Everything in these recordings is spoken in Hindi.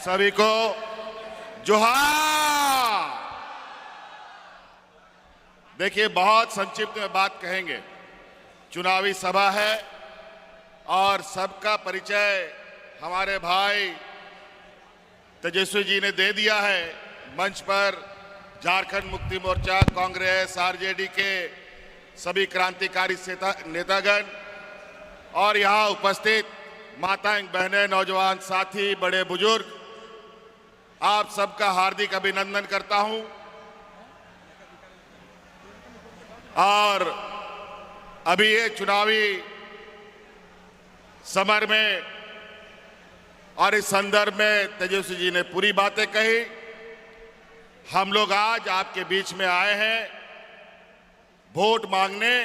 सभी को जोहार। देखिए, बहुत संक्षिप्त में बात कहेंगे। चुनावी सभा है और सबका परिचय हमारे भाई तेजस्वी जी ने दे दिया है। मंच पर झारखंड मुक्ति मोर्चा, कांग्रेस, आरजेडी के सभी क्रांतिकारी नेतागण और यहाँ उपस्थित माताएं, बहनें, नौजवान साथी, बड़े बुजुर्ग, आप सबका हार्दिक अभिनंदन करता हूं। और अभी ये चुनावी समर में और इस संदर्भ में तेजस्वी जी ने पूरी बातें कही। हम लोग आज आपके बीच में आए हैं वोट मांगने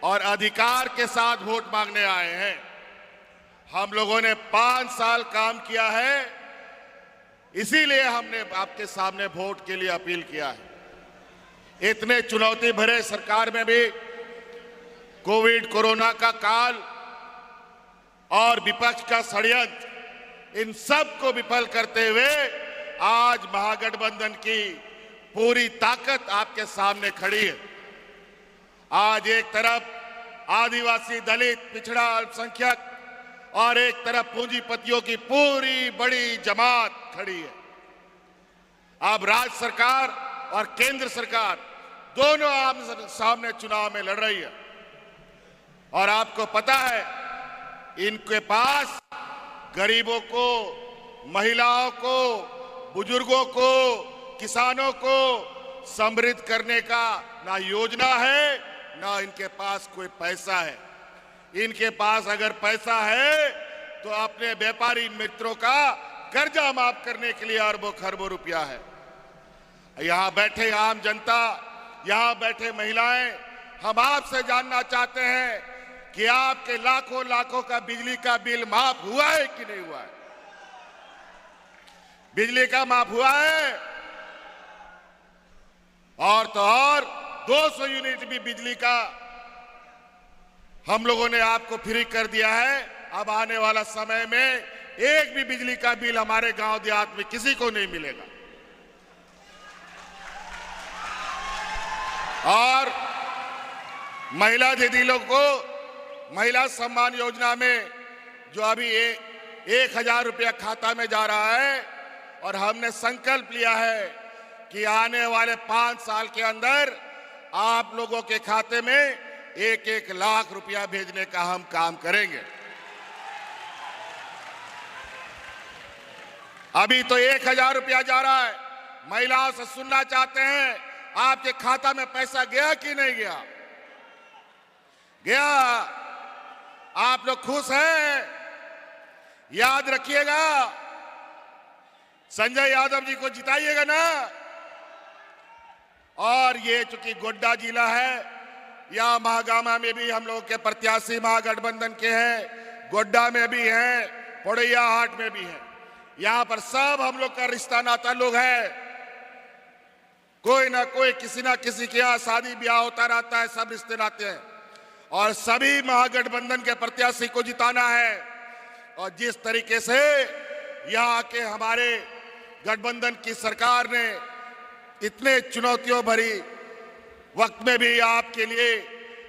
और अधिकार के साथ वोट मांगने आए हैं। हम लोगों ने 5 साल काम किया है, इसीलिए हमने आपके सामने वोट के लिए अपील किया है। इतने चुनौती भरे सरकार में भी कोविड, कोरोना का काल और विपक्ष का षड्यंत्र, इन सब को विफल करते हुए आज महागठबंधन की पूरी ताकत आपके सामने खड़ी है। आज एक तरफ आदिवासी, दलित, पिछड़ा, अल्पसंख्यक और एक तरफ पूंजीपतियों की पूरी बड़ी जमात खड़ी है। अब राज्य सरकार और केंद्र सरकार दोनों आमने सामने चुनाव में लड़ रही है। और आपको पता है, इनके पास गरीबों को, महिलाओं को, बुजुर्गों को, किसानों को समृद्ध करने का ना योजना है, ना इनके पास कोई पैसा है। इनके पास अगर पैसा है तो अपने व्यापारी मित्रों का कर्जा माफ करने के लिए अरबों खरबों रुपया है। यहां बैठे आम जनता, यहां बैठे महिलाएं, हम आपसे जानना चाहते हैं कि आपके लाखों लाखों का बिजली का बिल माफ हुआ है कि नहीं हुआ है? बिजली का माफ हुआ है? और तो और 200 यूनिट भी बिजली का हम लोगों ने आपको फ्री कर दिया है। अब आने वाला समय में एक भी बिजली का बिल हमारे गांव देहात में किसी को नहीं मिलेगा। और महिला दीदी लोग को महिला सम्मान योजना में जो अभी 1000 रुपया खाता में जा रहा है, और हमने संकल्प लिया है कि आने वाले 5 साल के अंदर आप लोगों के खाते में 1-1 लाख रुपया भेजने का हम काम करेंगे। अभी तो 1000 रुपया जा रहा है। महिलाओं से सुनना चाहते हैं, आपके खाता में पैसा गया कि नहीं गया? गया? आप लोग खुश हैं? याद रखिएगा, संजय यादव जी को जिताइएगा ना। और ये चूंकि गोड्डा जिला है, या महागामा में भी हम लोगों के प्रत्याशी महागठबंधन के हैं, गोड्डा में भी हैं, पोड़ैया हाट में भी हैं। यहां पर सब हम लोग का रिश्ता नाता लोग है। कोई ना कोई, किसी ना किसी के यहाँ शादी ब्याह होता रहता है, सब रिश्ते नाते हैं। और सभी महागठबंधन के प्रत्याशी को जिताना है। और जिस तरीके से यहाँ के हमारे गठबंधन की सरकार ने इतने चुनौतियों भरी वक्त में भी आपके लिए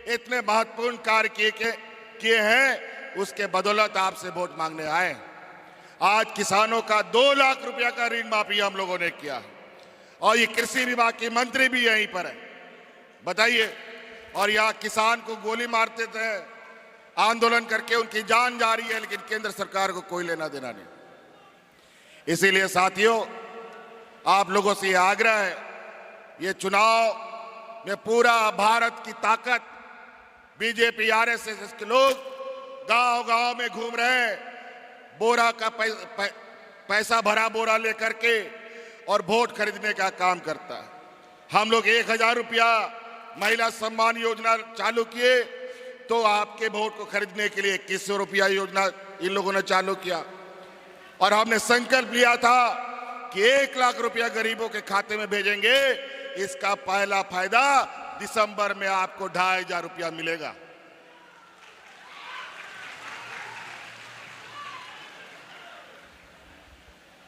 इतने महत्वपूर्ण कार्य किए हैं, उसके बदौलत आपसे वोट मांगने आए। आज किसानों का 2 लाख रुपया का ऋण माफी हम लोगों ने किया, और ये कृषि विभाग की मंत्री भी यहीं पर है, बताइए। और यहाँ किसान को गोली मारते थे, आंदोलन करके उनकी जान जा रही है, लेकिन केंद्र सरकार को कोई लेना देना नहीं। इसीलिए साथियों, आप लोगों से यह आग्रह है, ये चुनाव में पूरा भारत की ताकत, बीजेपी, आरएसएस के लोग गांव-गांव में घूम रहे हैं, बोरा का पैसा भरा बोरा लेकर के, और वोट खरीदने का काम करता है। हम लोग 1000 रुपया महिला सम्मान योजना चालू किए, तो आपके वोट को खरीदने के लिए 2100 रुपया योजना इन लोगों ने चालू किया। और हमने संकल्प लिया था कि 1 लाख रुपया गरीबों के खाते में भेजेंगे। इसका पहला फायदा दिसंबर में आपको 2500 रुपया मिलेगा।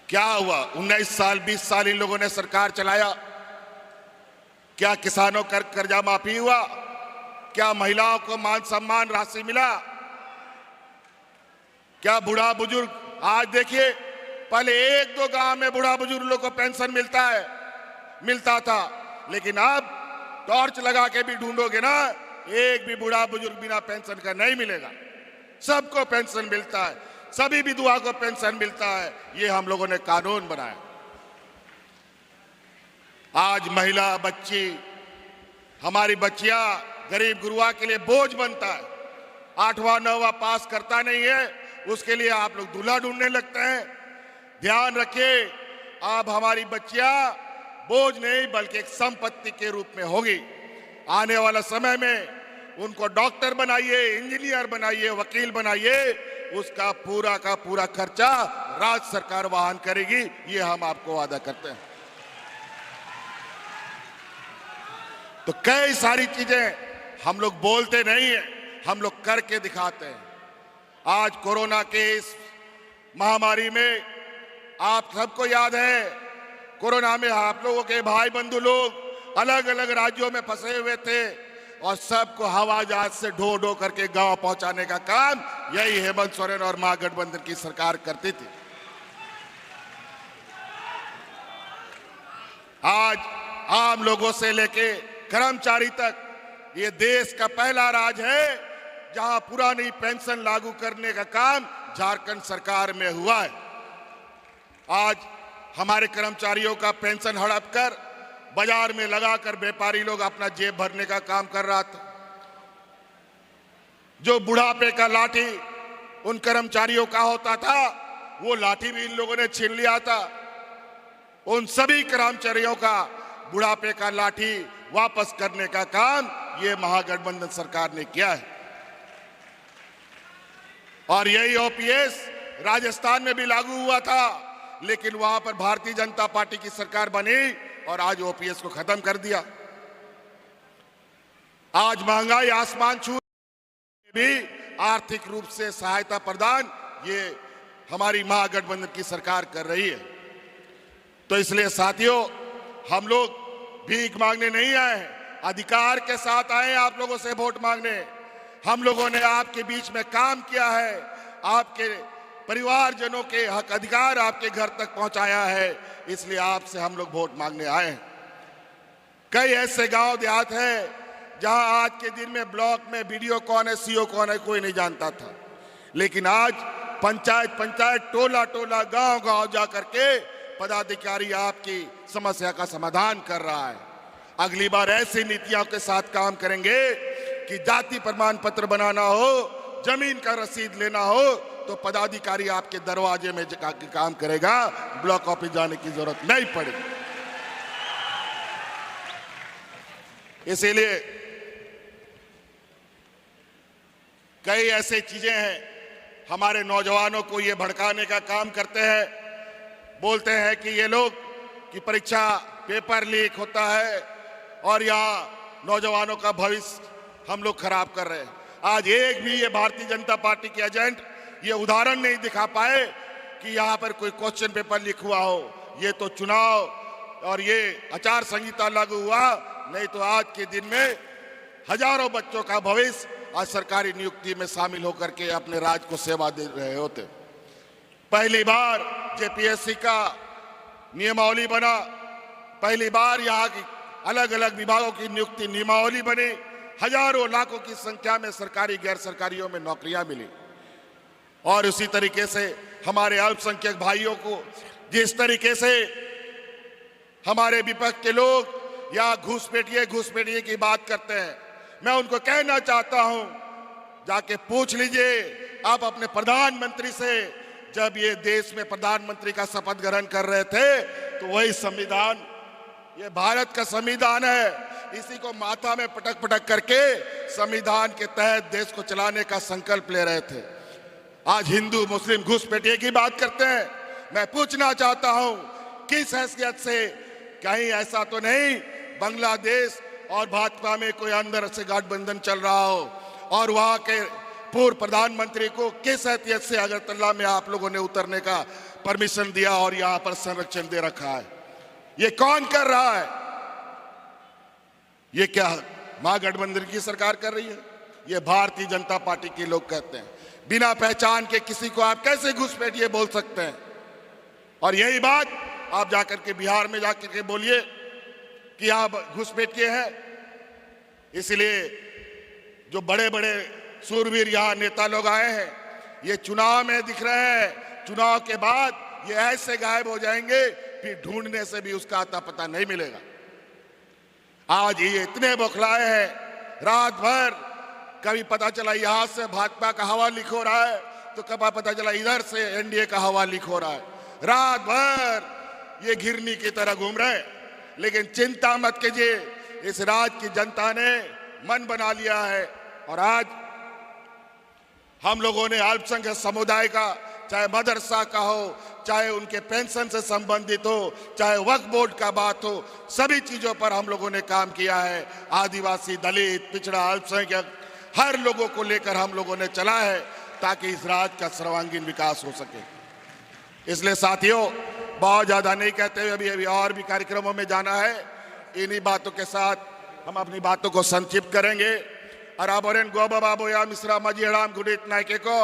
क्या हुआ? 19 साल 20 साल इन लोगों ने सरकार चलाया। क्या किसानों का कर्जा माफी हुआ? क्या महिलाओं को मान सम्मान राशि मिला? क्या बूढ़ा बुजुर्ग, आज देखिए, पहले एक दो गांव में बूढ़ा बुजुर्ग लोग को पेंशन मिलता था, लेकिन अब टॉर्च लगा के भी ढूंढोगे ना, एक भी बूढ़ा बुजुर्ग बिना पेंशन का नहीं मिलेगा। सबको पेंशन मिलता है, सभी विधवा को पेंशन मिलता है। ये हम लोगों ने कानून बनाया। आज महिला बच्ची, हमारी बच्चियां गरीब गुरुआ के लिए बोझ बनता है। 8वां 9वां पास करता नहीं है, उसके लिए आप लोग दूल्हा ढूंढने लगते हैं। ध्यान रखिए, अब हमारी बच्चियां बोझ नहीं बल्कि एक संपत्ति के रूप में होगी। आने वाला समय में उनको डॉक्टर बनाइए, इंजीनियर बनाइए, वकील बनाइए, उसका पूरा का पूरा खर्चा राज्य सरकार वहन करेगी। ये हम आपको वादा करते हैं। तो कई सारी चीजें हम लोग बोलते नहीं है, हम लोग करके दिखाते हैं। आज कोरोना के इस महामारी में आप सबको याद है, कोरोना में आप लोगों के भाई बंधु लोग अलग अलग राज्यों में फंसे हुए थे और सबको हवाई जहाज से ढो ढो करके गांव पहुंचाने का काम यही हेमंत सोरेन और महागठबंधन की सरकार करती थी। आज आम लोगों से लेके कर्मचारी तक ये देश का पहला राज्य है जहां पुरानी पेंशन लागू करने का काम झारखंड सरकार में हुआ है। आज हमारे कर्मचारियों का पेंशन हड़प कर बाजार में लगाकर व्यापारी लोग अपना जेब भरने का काम कर रहा था। जो बुढ़ापे का लाठी उन कर्मचारियों का होता था, वो लाठी भी इन लोगों ने छीन लिया था। उन सभी कर्मचारियों का बुढ़ापे का लाठी वापस करने का काम ये महागठबंधन सरकार ने किया है। और यही ओपीएस राजस्थान में भी लागू हुआ था, लेकिन वहां पर भारतीय जनता पार्टी की सरकार बनी और आज ओपीएस को खत्म कर दिया। आज महंगाई आसमान छू भी आर्थिक रूप से सहायता प्रदान ये हमारी महागठबंधन की सरकार कर रही है। तो इसलिए साथियों, हम लोग भीख मांगने नहीं आए हैं, अधिकार के साथ आए हैं आप लोगों से वोट मांगने। हम लोगों ने आपके बीच में काम किया है, आपके परिवारजनों के हक अधिकार आपके घर तक पहुंचाया है, इसलिए आपसे हम लोग वोट मांगने आए हैं। कई ऐसे गांव देहात हैं जहां आज के दिन में ब्लॉक में बीडीओ कौन है, सीओ कौन है, कोई नहीं जानता था, लेकिन आज पंचायत पंचायत, टोला टोला, गांव गांव जा करके पदाधिकारी आपकी समस्या का समाधान कर रहा है। अगली बार ऐसी नीतियों के साथ काम करेंगे कि जाति प्रमाण पत्र बनाना हो, जमीन का रसीद लेना हो, तो पदाधिकारी आपके दरवाजे में काम करेगा, ब्लॉक ऑफिस जाने की जरूरत नहीं पड़ेगी। इसीलिए कई ऐसी चीजें हैं हमारे नौजवानों को ये भड़काने का काम करते हैं। बोलते हैं कि ये लोग की परीक्षा पेपर लीक होता है और यहाँ नौजवानों का भविष्य हम लोग खराब कर रहे हैं। आज एक भी ये भारतीय जनता पार्टी के एजेंट ये उदाहरण नहीं दिखा पाए कि यहाँ पर कोई क्वेश्चन पेपर लीक हुआ हो। ये तो चुनाव और ये आचार संहिता लागू हुआ, नहीं तो आज के दिन में हजारों बच्चों का भविष्य आज सरकारी नियुक्ति में शामिल होकर के अपने राज्य को सेवा दे रहे होते। पहली बार जेपीएससी का नियमावली बना, पहली बार यहाँ की अलग अलग विभागों की नियुक्ति नियमावली बनी, हजारों लाखों की संख्या में सरकारी गैर सरकारियों में नौकरियां मिली। और उसी तरीके से हमारे अल्पसंख्यक भाइयों को जिस तरीके से हमारे विपक्ष के लोग या घुसपैठिए की बात करते हैं, मैं उनको कहना चाहता हूं, जाके पूछ लीजिए आप अपने प्रधानमंत्री से, जब ये देश में प्रधानमंत्री का शपथ ग्रहण कर रहे थे तो वही संविधान, ये भारत का संविधान है, इसी को माथा में पटक पटक करके संविधान के तहत देश को चलाने का संकल्प ले रहे थे। आज हिंदू मुस्लिम घुसपैठिए की बात करते हैं। मैं पूछना चाहता हूं, किस हैसियत से, कहीं ऐसा तो नहीं बांग्लादेश और भाजपा में कोई अंदर से गठबंधन चल रहा हो और वहां के पूर्व प्रधानमंत्री को किस हैसियत से अगरतला में आप लोगों ने उतरने का परमिशन दिया और यहां पर संरक्षण दे रखा है। ये कौन कर रहा है? ये क्या महागठबंधन की सरकार कर रही है? ये भारतीय जनता पार्टी के लोग कहते हैं। बिना पहचान के किसी को आप कैसे घुसपैठिए बोल सकते हैं? और यही बात आप जाकर के बिहार में जाकर के बोलिए कि आप घुसपैठिए हैं। इसलिए जो बड़े बड़े सूरवीर यहाँ नेता लोग आए हैं, ये चुनाव में दिख रहे हैं, चुनाव के बाद ये ऐसे गायब हो जाएंगे, फिर ढूंढने से भी उसका आता पता नहीं मिलेगा। आज ये इतने बौखलाए हैं, रात भर कभी पता चला यहां से भाजपा का हवा लीक हो रहा है, तो कभी पता चला इधर से एनडीए का हवा लीक हो रहा है। रात भर ये घिरनी की तरह घूम रहे हैं। लेकिन चिंता मत कीजिए, इस राज्य की जनता ने मन बना लिया है। और आज हम लोगों ने अल्पसंख्यक समुदाय का, चाहे मदरसा का हो, चाहे उनके पेंशन से संबंधित हो, चाहे वक्फ बोर्ड का बात हो, सभी चीजों पर हम लोगों ने काम किया है। आदिवासी, दलित, पिछड़ा, अल्पसंख्यक हर लोगों को लेकर हम लोगों ने चला है, ताकि इस राज्य का सर्वांगीण विकास हो सके। इसलिए साथियों, बहुत ज्यादा नहीं कहते हुए अभी और भी कार्यक्रमों में जाना है। इन्हीं बातों के साथ हम अपनी बातों को संक्षिप्त करेंगे। और आबोरेन गोबा बाबू या मिश्रा मजी हड़ाम गुडित नायके को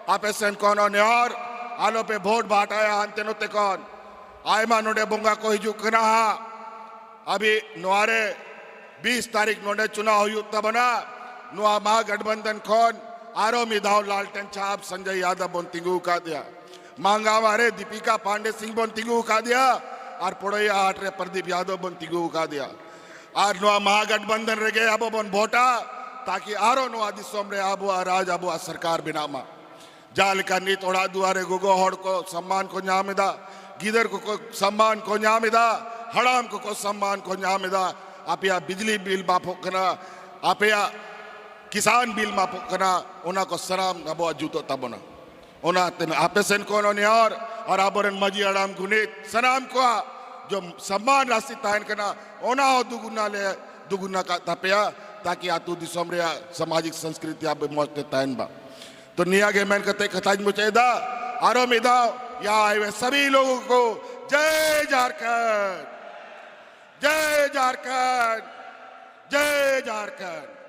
आपे सेन कोनो ने और आलो पे वोट बाटाया अंते नोते कौन आयमा नोडे बुंगा को हिजू कना अभी नुआरे 20 तारीख नोडे चुनाव हुई तबना नुआ महागठबंधन खोन आरो मिधाव लालटेन छाप संजय यादव बोंतिंगू का दिया, मांगा वारे दीपिका पांडे सिंह बोंतिंगू का दिया, और पुड़ैया हाट रे प्रदीप यादव बोंतिंगू का दिया। और नुआ महागठबंधन रे गए अब बोन वोटा, ताकि आरो नुआ दिसोम रे आबुआ राज आबुआ सरकार बिनामा जाल का नी तोड़ा दुआरे गुगो होड़ को सम्मान को न्यामिदा, गिदर को सम्मान को न्यामिदा, हड़ाम को सम्मान को न्यामिदा। आप या बिजली बिल माफो कना, आप या किसान बिल माफो कना, उना को सराम अबो जूतो तबना उना तेन आपे सेन कोनो ने और आबरन मजी हड़ाम गुनीत सनाम को जो सम्मान राशि तायन कना ओना हो दुगुना का तपया, ताकि आतु दिसोम रे सामाजिक संस्कृति आप मौजते तायन बा। तो निया के मैन कहते खताज मुचेदा आरो मिदा यहाँ आए हुए सभी लोगों को जय झारखंड, जय झारखंड, जय झारखंड।